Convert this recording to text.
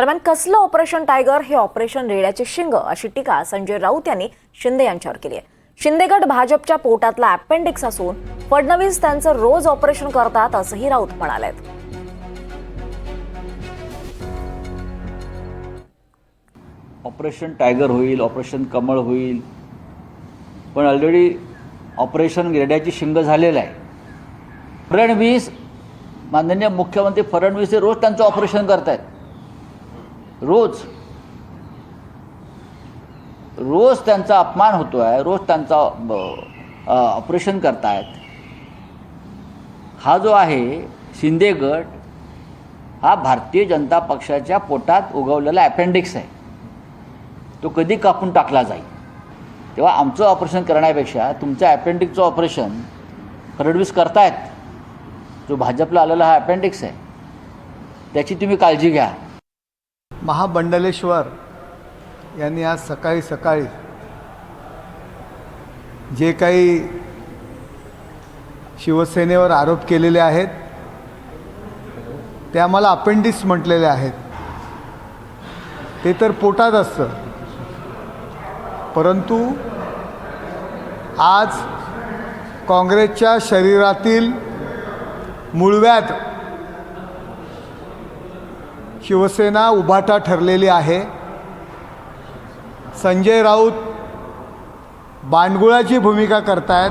दरम्यान कसलं operation tiger हे ऑपरेशन रेड्याचे शिंग अशी टीका संजय राऊत यांनी शिंदे यांच्यावर केली आहे। शिंदे गट भाजपच्या पोटातला अपेंडिक्स असून फडणवीस त्यांचं रोज ऑपरेशन करतात असंही राऊत म्हणालेत। ऑपरेशन टायगर होईल, ऑपरेशन कमळ होईल, पण ऑलरेडी ऑपरेशन रेड्याची शिंग झालेलं आहे। फडणवीस, माननीय मुख्यमंत्री फडणवीस हे रोज त्यांचं ऑपरेशन करतायत। रोज त्यांचा अपमान होतोय, रोज त्यांचा ऑपरेशन करतायत। हा जो आहे शिंदे गट, हा भारतीय जनता पक्षाच्या पोटात उगवलेला अपेंडिक्स आहे। तो कधी कापून टाकला जाईल। तेव्हा आमचं ऑपरेशन करण्यापेक्षा तुमचं अपेंडिक्सचं ऑपरेशन फडणवीस करतायत। जो भाजपला आलेला हा अपेंडिक्स आहे, त्याची तुम्ही काळजी घ्या। महाबंडलेश्वर यांनी आज सकाळी जे काही शिवसेनेवर आरोप केलेले आहेत ते आम्हाला अपेंडिक्स म्हटलेले आहेत। ते तर पोटात असतं, परंतु आज काँग्रेसच्या शरीरातील मूळव्याध शिवसेना उभाटा ठरलेली आहे। संजय राऊत बांडगुळाची भूमिका करतायत।